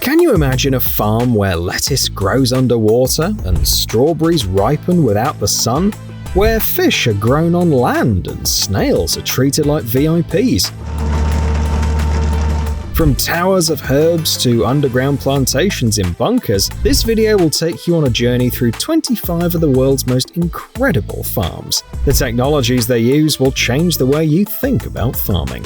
Can you imagine a farm where lettuce grows underwater and strawberries ripen without the sun? Where fish are grown on land and snails are treated like VIPs? From towers of herbs to underground plantations in bunkers, this video will take you on a journey through 25 of the world's most incredible farms. The technologies they use will change the way you think about farming.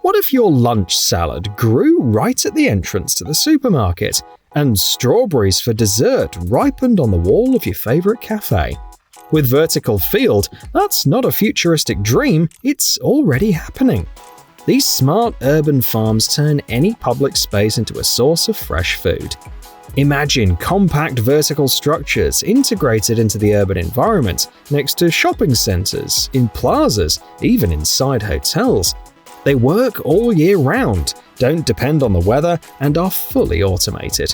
What if your lunch salad grew right at the entrance to the supermarket, and strawberries for dessert ripened on the wall of your favorite cafe? With vertical field, that's not a futuristic dream, it's already happening. These smart urban farms turn any public space into a source of fresh food. Imagine compact vertical structures integrated into the urban environment, next to shopping centers, in plazas, even inside hotels. They work all year round, don't depend on the weather, and are fully automated.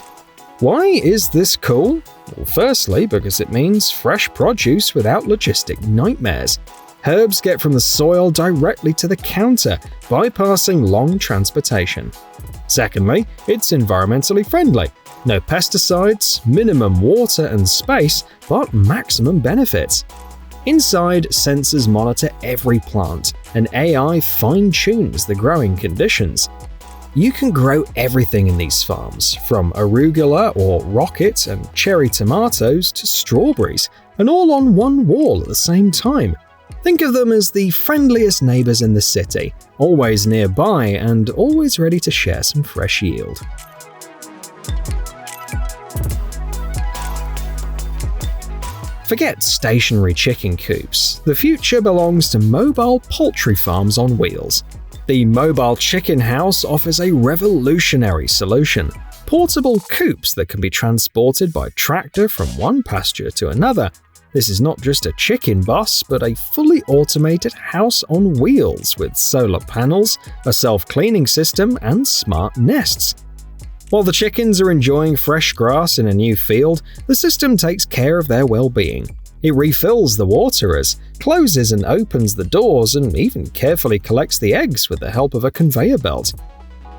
Why is this cool? Well, firstly, because it means fresh produce without logistic nightmares. Herbs get from the soil directly to the counter, bypassing long transportation. Secondly, it's environmentally friendly. No pesticides, minimum water and space, but maximum benefits. Inside, sensors monitor every plant, and AI fine-tunes the growing conditions. You can grow everything in these farms, from arugula or rocket and cherry tomatoes to strawberries, and all on one wall at the same time. Think of them as the friendliest neighbors in the city, always nearby and always ready to share some fresh yield. Forget stationary chicken coops. The future belongs to mobile poultry farms on wheels. The Mobile Chicken House offers a revolutionary solution. Portable coops that can be transported by tractor from one pasture to another. This is not just a chicken bus, but a fully automated house on wheels with solar panels, a self-cleaning system, and smart nests. While the chickens are enjoying fresh grass in a new field, the system takes care of their well-being. It refills the waterers, closes and opens the doors, and even carefully collects the eggs with the help of a conveyor belt.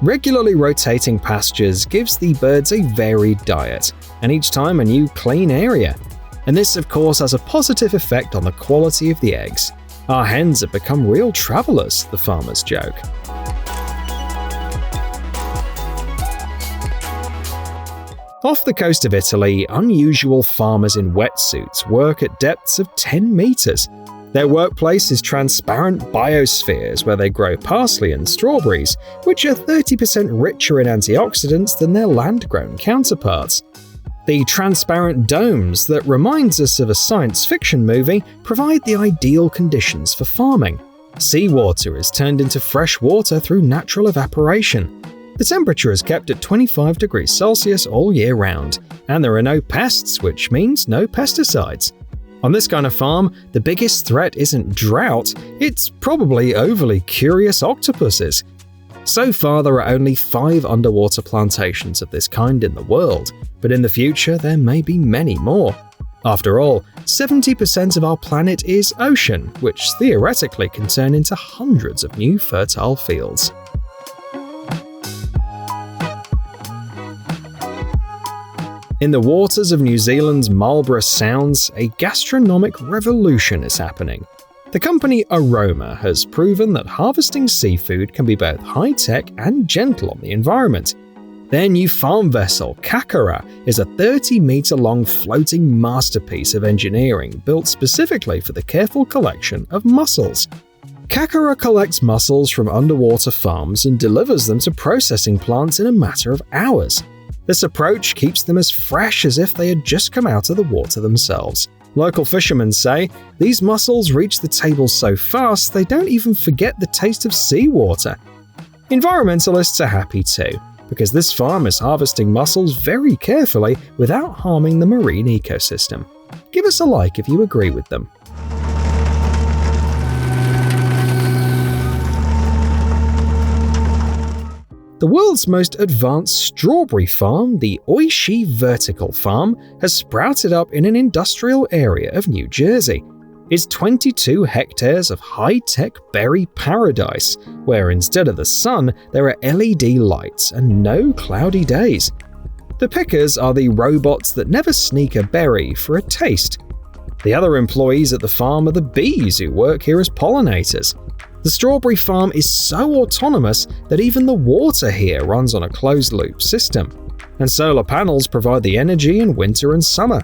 Regularly rotating pastures gives the birds a varied diet, and each time a new clean area. And this, of course, has a positive effect on the quality of the eggs. Our hens have become real travelers, the farmers joke. Off the coast of Italy, unusual farmers in wetsuits work at depths of 10 meters. Their workplace is transparent biospheres where they grow parsley and strawberries, which are 30% richer in antioxidants than their land-grown counterparts. The transparent domes that reminds us of a science fiction movie provide the ideal conditions for farming. Seawater is turned into fresh water through natural evaporation. The temperature is kept at 25 degrees Celsius all year round, and there are no pests, which means no pesticides. On this kind of farm, the biggest threat isn't drought, it's probably overly curious octopuses. So far, there are only 5 underwater plantations of this kind in the world, but in the future there may be many more. After all, 70% of our planet is ocean, which theoretically can turn into hundreds of new fertile fields. In the waters of New Zealand's Marlborough Sounds, a gastronomic revolution is happening. The company Aroma has proven that harvesting seafood can be both high-tech and gentle on the environment. Their new farm vessel, Kakar, is a 30-meter-long floating masterpiece of engineering built specifically for the careful collection of mussels. Kakar collects mussels from underwater farms and delivers them to processing plants in a matter of hours. This approach keeps them as fresh as if they had just come out of the water themselves. Local fishermen say these mussels reach the table so fast they don't even forget the taste of seawater. Environmentalists are happy too, because this farm is harvesting mussels very carefully without harming the marine ecosystem. Give us a like if you agree with them. The world's most advanced strawberry farm, the Oishi Vertical Farm, has sprouted up in an industrial area of New Jersey. is 22 hectares of high-tech berry paradise, where instead of the sun, there are LED lights and no cloudy days. The pickers are the robots that never sneak a berry for a taste. The other employees at the farm are the bees who work here as pollinators. The strawberry farm is so autonomous that even the water here runs on a closed-loop system, and solar panels provide the energy in winter and summer.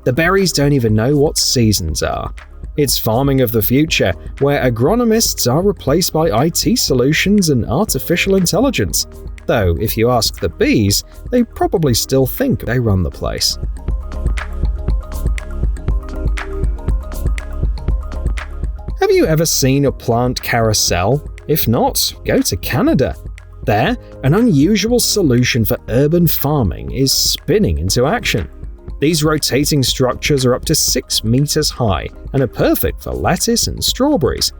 The berries don't even know what seasons are. It's farming of the future, where agronomists are replaced by IT solutions and artificial intelligence. Though, if you ask the bees, they probably still think they run the place. Have you ever seen a plant carousel? If not, go to Canada. There, an unusual solution for urban farming is spinning into action. These rotating structures are up to 6 meters high and are perfect for lettuce and strawberries.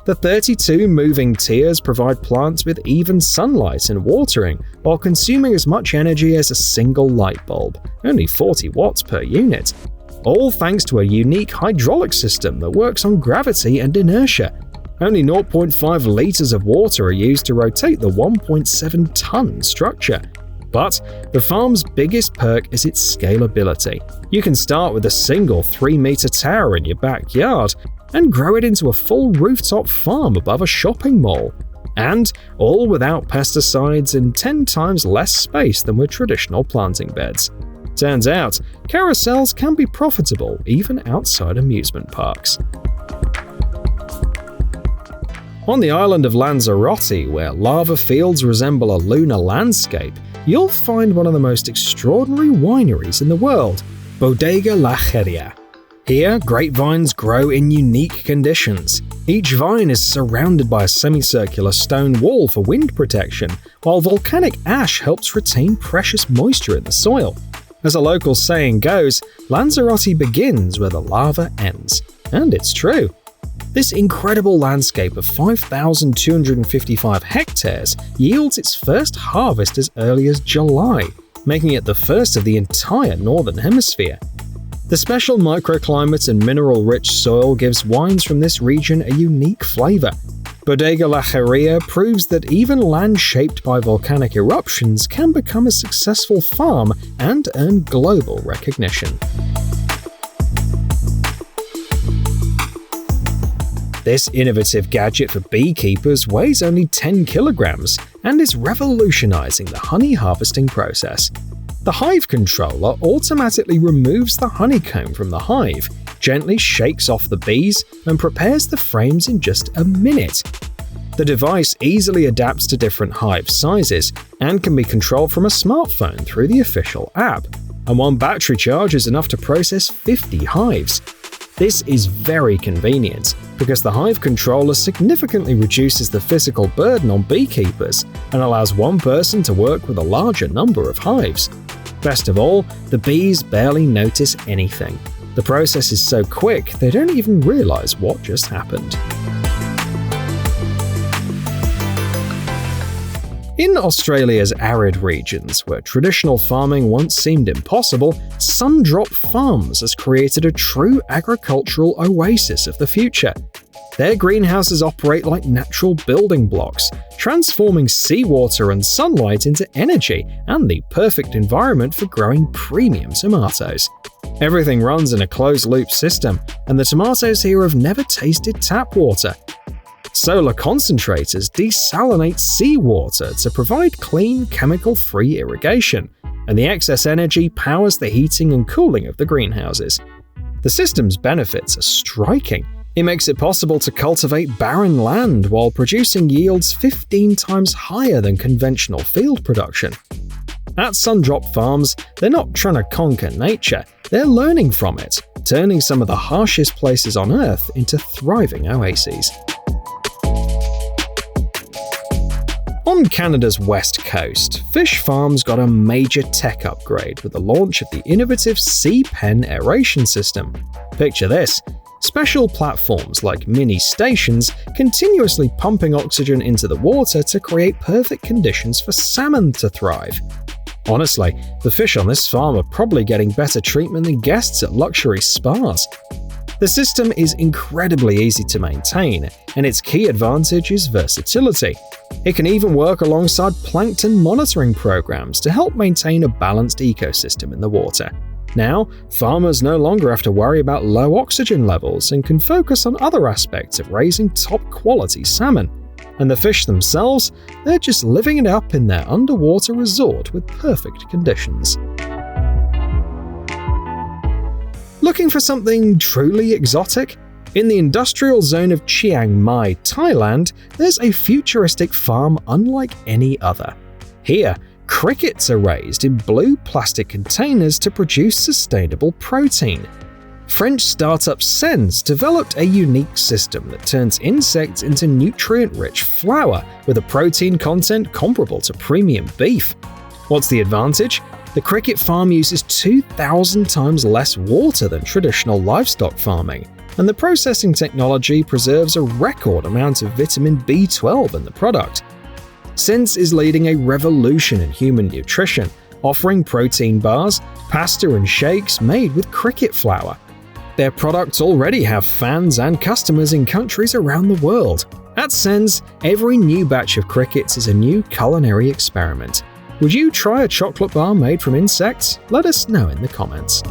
The 32 moving tiers provide plants with even sunlight and watering while consuming as much energy as a single light bulb, only 40 watts per unit. All thanks to a unique hydraulic system that works on gravity and inertia. Only 0.5 liters of water are used to rotate the 1.7-ton structure. But the farm's biggest perk is its scalability. You can start with a single 3-meter tower in your backyard and grow it into a full rooftop farm above a shopping mall. And all without pesticides and 10 times less space than with traditional planting beds. Turns out, carousels can be profitable even outside amusement parks. On the island of Lanzarote, where lava fields resemble a lunar landscape, you'll find one of the most extraordinary wineries in the world, Bodega La Jeria. Here, grapevines grow in unique conditions. Each vine is surrounded by a semicircular stone wall for wind protection, while volcanic ash helps retain precious moisture in the soil. As a local saying goes, Lanzarote begins where the lava ends. And it's true. This incredible landscape of 5,255 hectares yields its first harvest as early as July, making it the first of the entire Northern Hemisphere. The special microclimate and mineral-rich soil gives wines from this region a unique flavor. Bodega La Jeria proves that even land shaped by volcanic eruptions can become a successful farm and earn global recognition. This innovative gadget for beekeepers weighs only 10 kilograms and is revolutionizing the honey harvesting process. The Hive Controller automatically removes the honeycomb from the hive, gently shakes off the bees, and prepares the frames in just a minute. The device easily adapts to different hive sizes and can be controlled from a smartphone through the official app, and one battery charge is enough to process 50 hives. This is very convenient because the Hive Controller significantly reduces the physical burden on beekeepers and allows one person to work with a larger number of hives. Best of all, the bees barely notice anything. The process is so quick they don't even realize what just happened. In Australia's arid regions, where traditional farming once seemed impossible, Sundrop Farms has created a true agricultural oasis of the future. Their greenhouses operate like natural building blocks, transforming seawater and sunlight into energy and the perfect environment for growing premium tomatoes. Everything runs in a closed-loop system, and the tomatoes here have never tasted tap water. Solar concentrators desalinate seawater to provide clean, chemical-free irrigation, and the excess energy powers the heating and cooling of the greenhouses. The system's benefits are striking. It makes it possible to cultivate barren land while producing yields 15 times higher than conventional field production. At Sundrop Farms, they're not trying to conquer nature, they're learning from it, turning some of the harshest places on Earth into thriving oases. On Canada's west coast, fish farms got a major tech upgrade with the launch of the innovative Cpen aeration system. Picture this: special platforms like mini stations continuously pumping oxygen into the water to create perfect conditions for salmon to thrive. Honestly, the fish on this farm are probably getting better treatment than guests at luxury spas. The system is incredibly easy to maintain, and its key advantage is versatility. It can even work alongside plankton monitoring programs to help maintain a balanced ecosystem in the water. Now, farmers no longer have to worry about low oxygen levels and can focus on other aspects of raising top-quality salmon. And the fish themselves, they're just living it up in their underwater resort with perfect conditions. Looking for something truly exotic? In the industrial zone of Chiang Mai, Thailand, there's a futuristic farm unlike any other. Here, crickets are raised in blue plastic containers to produce sustainable protein. French startup Sens developed a unique system that turns insects into nutrient-rich flour with a protein content comparable to premium beef. What's the advantage? The cricket farm uses 2,000 times less water than traditional livestock farming, and the processing technology preserves a record amount of vitamin B12 in the product. Sens is leading a revolution in human nutrition, offering protein bars, pasta and shakes made with cricket flour. Their products already have fans and customers in countries around the world. At Sens, every new batch of crickets is a new culinary experiment. Would you try a chocolate bar made from insects? Let us know in the comments.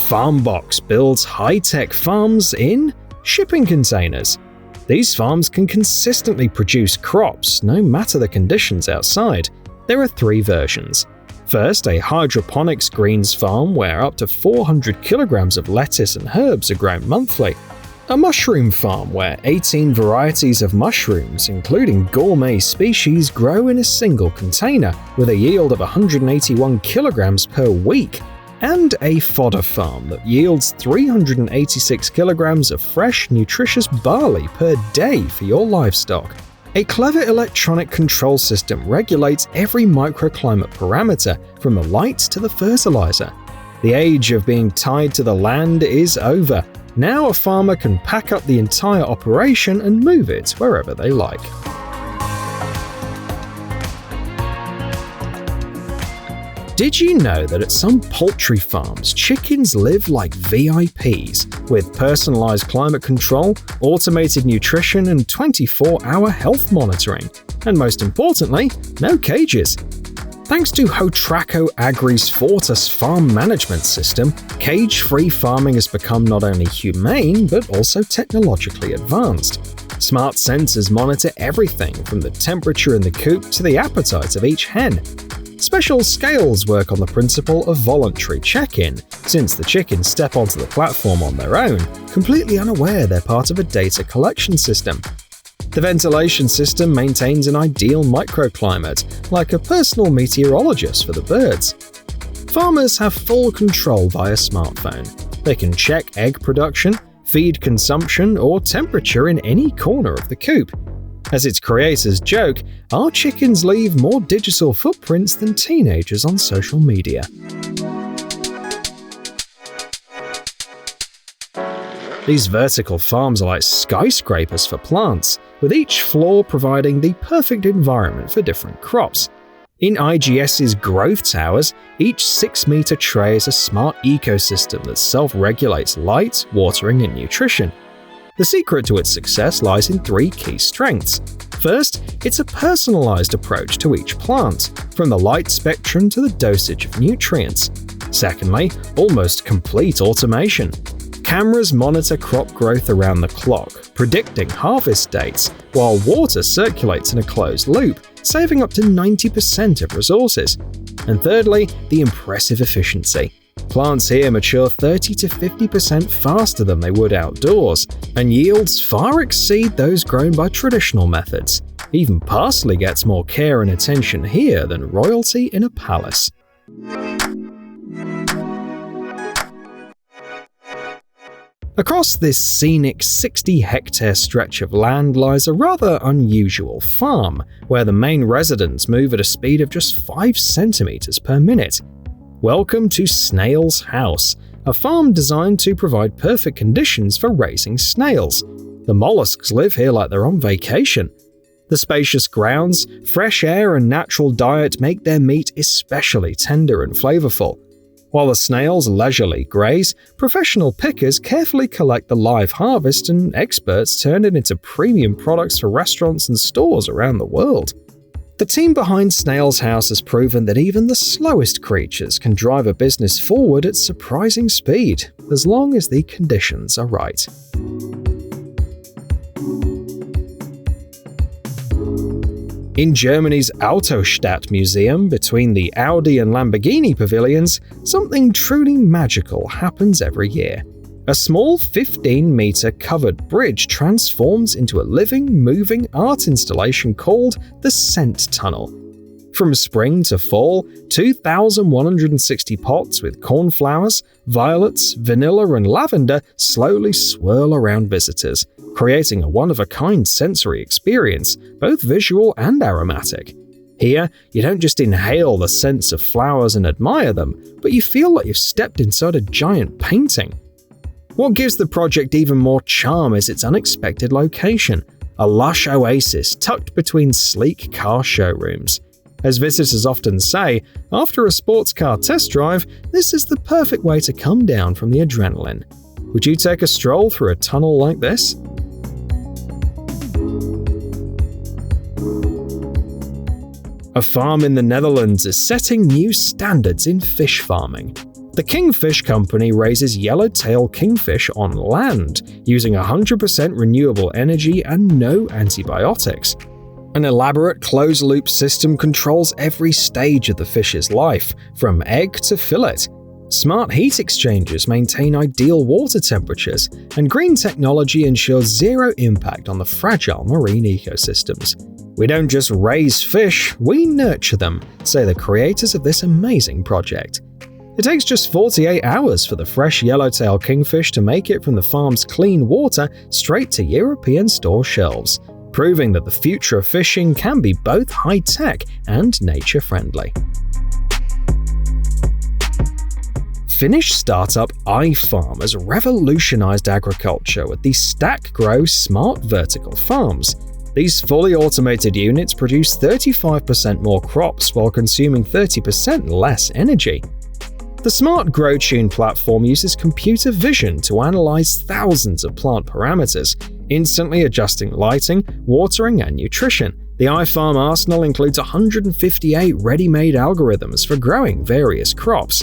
Farmbox builds high-tech farms in shipping containers. These farms can consistently produce crops no matter the conditions outside. There are 3 versions. First, a hydroponics greens farm where up to 400 kilograms of lettuce and herbs are grown monthly. A mushroom farm where 18 varieties of mushrooms, including gourmet species, grow in a single container with a yield of 181 kilograms per week. And a fodder farm that yields 386 kilograms of fresh, nutritious barley per day for your livestock. A clever electronic control system regulates every microclimate parameter, from the lights to the fertilizer. The age of being tied to the land is over. Now a farmer can pack up the entire operation and move it wherever they like. Did you know that at some poultry farms, chickens live like VIPs, with personalized climate control, automated nutrition, and 24-hour health monitoring? And most importantly, no cages. Thanks to Hotraco Agri's Fortus farm management system, cage-free farming has become not only humane but also technologically advanced. Smart sensors monitor everything from the temperature in the coop to the appetite of each hen. Special scales work on the principle of voluntary check-in, since the chickens step onto the platform on their own, completely unaware they're part of a data collection system. The ventilation system maintains an ideal microclimate, like a personal meteorologist for the birds. Farmers have full control via smartphone. They can check egg production, feed consumption, or temperature in any corner of the coop. As its creators joke, our chickens leave more digital footprints than teenagers on social media. These vertical farms are like skyscrapers for plants, with each floor providing the perfect environment for different crops. In IGS's growth towers, each 6-meter tray is a smart ecosystem that self-regulates light, watering, and nutrition. The secret to its success lies in 3 key strengths. First, it's a personalized approach to each plant, from the light spectrum to the dosage of nutrients. Secondly, almost complete automation. Cameras monitor crop growth around the clock, predicting harvest dates, while water circulates in a closed loop, saving up to 90% of resources. And thirdly, the impressive efficiency. Plants here mature 30 to 50% faster than they would outdoors, and yields far exceed those grown by traditional methods. Even parsley gets more care and attention here than royalty in a palace. Across this scenic 60-hectare stretch of land lies a rather unusual farm, where the main residents move at a speed of just 5 centimeters per minute. Welcome to Snail House, a farm designed to provide perfect conditions for raising snails. The mollusks live here like they're on vacation. The spacious grounds, fresh air, and natural diet make their meat especially tender and flavorful. While the snails leisurely graze, professional pickers carefully collect the live harvest and experts turn it into premium products for restaurants and stores around the world. The team behind Snail House has proven that even the slowest creatures can drive a business forward at surprising speed, as long as the conditions are right. In Germany's Autostadt Museum, between the Audi and Lamborghini pavilions, something truly magical happens every year. A small 15-meter covered bridge transforms into a living, moving art installation called the Scent Tunnel. From spring to fall, 2,160 pots with cornflowers, violets, vanilla, and lavender slowly swirl around visitors, creating a one-of-a-kind sensory experience, both visual and aromatic. Here, you don't just inhale the scents of flowers and admire them, but you feel like you've stepped inside a giant painting. What gives the project even more charm is its unexpected location, a lush oasis tucked between sleek car showrooms. As visitors often say, after a sports car test drive, this is the perfect way to come down from the adrenaline. Would you take a stroll through a tunnel like this? A farm in the Netherlands is setting new standards in fish farming. The Kingfish Company raises yellowtail kingfish on land, using 100% renewable energy and no antibiotics. An elaborate closed-loop system controls every stage of the fish's life, from egg to fillet. Smart heat exchangers maintain ideal water temperatures, and green technology ensures zero impact on the fragile marine ecosystems. We don't just raise fish, we nurture them, say the creators of this amazing project. It takes just 48 hours for the fresh yellowtail kingfish to make it from the farm's clean water straight to European store shelves, proving that the future of fishing can be both high-tech and nature-friendly. Finnish startup iFarm has revolutionized agriculture with the Stack Grow smart vertical farms. These fully automated units produce 35% more crops while consuming 30% less energy. The Smart GrowTune platform uses computer vision to analyze thousands of plant parameters, instantly adjusting lighting, watering, and nutrition. The iFarm arsenal includes 158 ready-made algorithms for growing various crops.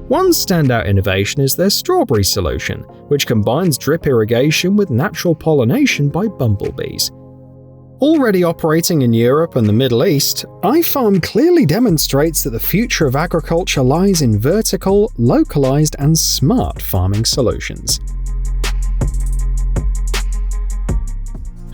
One standout innovation is their strawberry solution, which combines drip irrigation with natural pollination by bumblebees. Already operating in Europe and the Middle East, iFarm clearly demonstrates that the future of agriculture lies in vertical, localized, and smart farming solutions.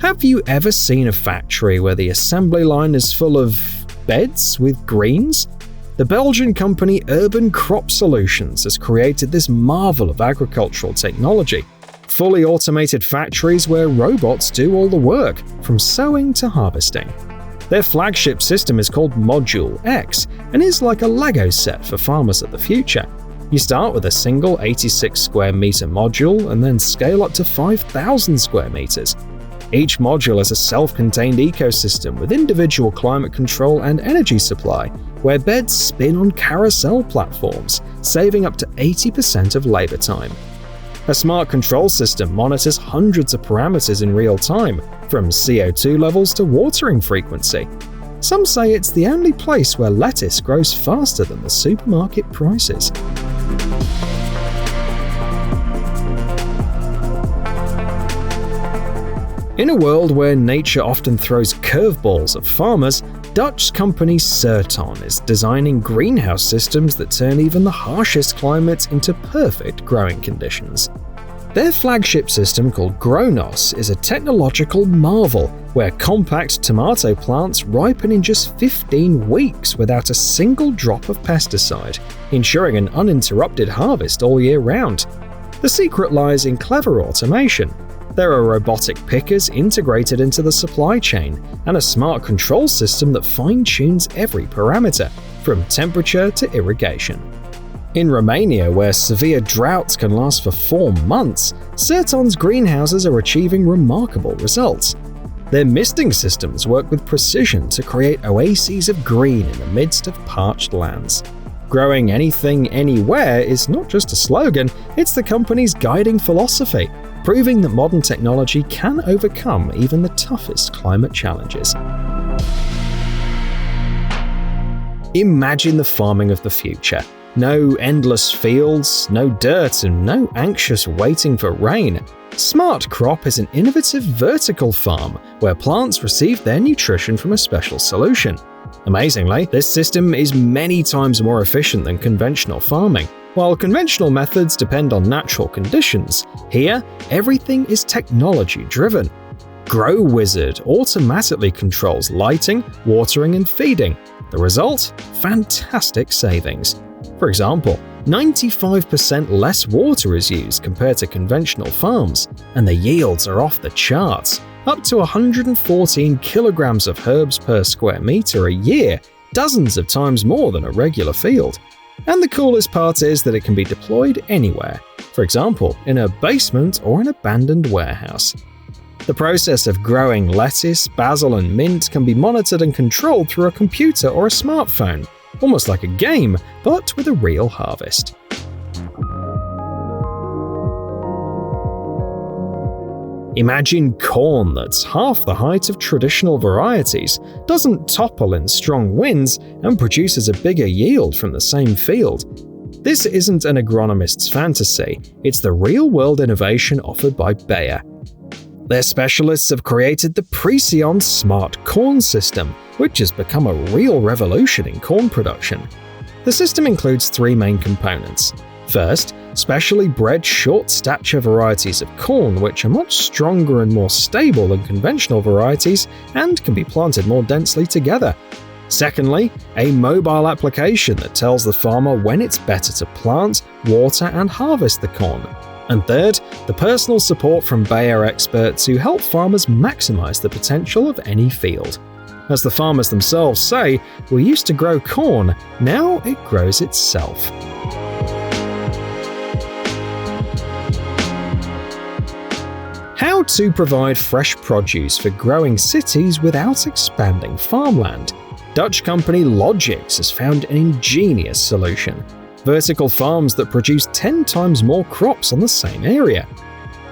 Have you ever seen a factory where the assembly line is full of beds with greens? The Belgian company Urban Crop Solutions has created this marvel of agricultural technology. Fully automated factories where robots do all the work, from sowing to harvesting. Their flagship system is called Module X and is like a Lego set for farmers of the future. You start with a single 86 square meter module and then scale up to 5,000 square meters. Each module is a self-contained ecosystem with individual climate control and energy supply, where beds spin on carousel platforms, saving up to 80% of labor time. A smart control system monitors hundreds of parameters in real time, from CO2 levels to watering frequency. Some say it's the only place where lettuce grows faster than the supermarket prices. In a world where nature often throws curveballs at farmers, Dutch company Certton is designing greenhouse systems that turn even the harshest climates into perfect growing conditions. Their flagship system, called Gronos, is a technological marvel where compact tomato plants ripen in just 15 weeks without a single drop of pesticide, ensuring an uninterrupted harvest all year round. The secret lies in clever automation. There are robotic pickers integrated into the supply chain and a smart control system that fine-tunes every parameter, from temperature to irrigation. In Romania, where severe droughts can last for 4 months, Certon's greenhouses are achieving remarkable results. Their misting systems work with precision to create oases of green in the midst of parched lands. Growing anything, anywhere is not just a slogan, it's the company's guiding philosophy, proving that modern technology can overcome even the toughest climate challenges. Imagine the farming of the future. No endless fields, no dirt, and no anxious waiting for rain. Smart Crop is an innovative vertical farm where plants receive their nutrition from a special solution. Amazingly, this system is many times more efficient than conventional farming. While conventional methods depend on natural conditions, here, everything is technology-driven. Grow Wizard automatically controls lighting, watering, and feeding. The result? Fantastic savings. For example, 95% less water is used compared to conventional farms, and the yields are off the charts. Up to 114 kilograms of herbs per square meter a year, dozens of times more than a regular field. And the coolest part is that it can be deployed anywhere, for example, in a basement or an abandoned warehouse. The process of growing lettuce, basil, and mint can be monitored and controlled through a computer or a smartphone, almost like a game, but with a real harvest. Imagine corn that's half the height of traditional varieties, doesn't topple in strong winds, and produces a bigger yield from the same field. This isn't an agronomist's fantasy, it's the real-world innovation offered by Bayer. Their specialists have created the Precision Smart Corn System, which has become a real revolution in corn production. The system includes three main components. First, specially bred short-stature varieties of corn, which are much stronger and more stable than conventional varieties and can be planted more densely together. Secondly, a mobile application that tells the farmer when it's better to plant, water, and harvest the corn. And third, the personal support from Bayer experts who help farmers maximize the potential of any field. As the farmers themselves say, we used to grow corn, now it grows itself. How to provide fresh produce for growing cities without expanding farmland? Dutch company Logix has found an ingenious solution. Vertical farms that produce 10 times more crops on the same area.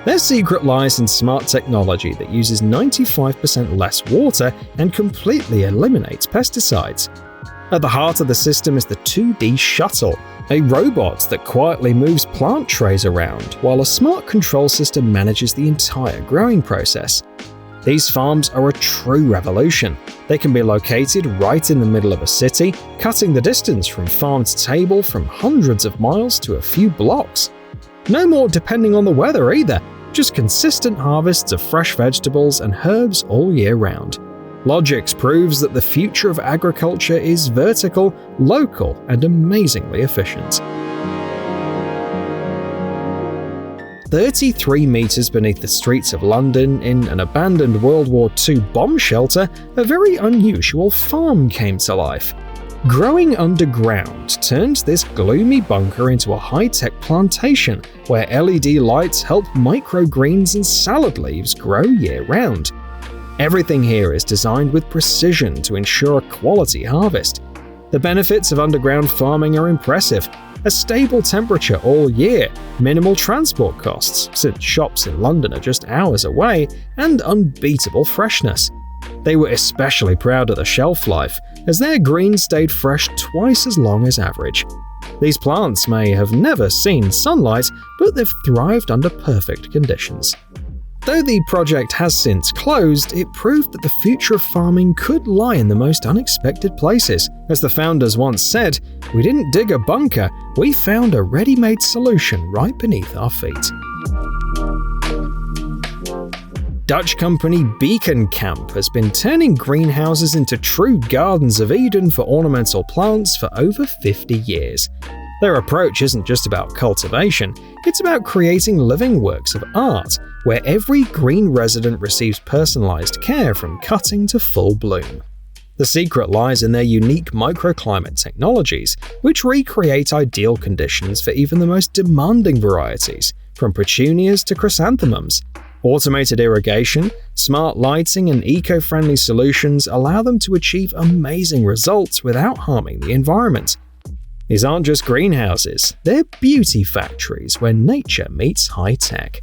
Their secret lies in smart technology that uses 95% less water and completely eliminates pesticides. At the heart of the system is the 2D Shuttle, a robot that quietly moves plant trays around, while a smart control system manages the entire growing process. These farms are a true revolution. They can be located right in the middle of a city, cutting the distance from farm to table from hundreds of miles to a few blocks. No more depending on the weather either, just consistent harvests of fresh vegetables and herbs all year round. Logix proves that the future of agriculture is vertical, local, and amazingly efficient. 33 meters beneath the streets of London, in an abandoned World War II bomb shelter, a very unusual farm came to life. Growing underground turned this gloomy bunker into a high-tech plantation where LED lights help microgreens and salad leaves grow year-round. Everything here is designed with precision to ensure a quality harvest. The benefits of underground farming are impressive. A stable temperature all year, minimal transport costs, since shops in London are just hours away, and unbeatable freshness. They were especially proud of the shelf life, as their greens stayed fresh twice as long as average. These plants may have never seen sunlight, but they've thrived under perfect conditions. Though the project has since closed, it proved that the future of farming could lie in the most unexpected places. As the founders once said, "We didn't dig a bunker, we found a ready-made solution right beneath our feet." Dutch company Beacon Camp has been turning greenhouses into true gardens of Eden for ornamental plants for over 50 years. Their approach isn't just about cultivation, it's about creating living works of art, where every green resident receives personalized care from cutting to full bloom. The secret lies in their unique microclimate technologies, which recreate ideal conditions for even the most demanding varieties, from petunias to chrysanthemums. Automated irrigation, smart lighting, and eco-friendly solutions allow them to achieve amazing results without harming the environment. These aren't just greenhouses, they're beauty factories where nature meets high tech.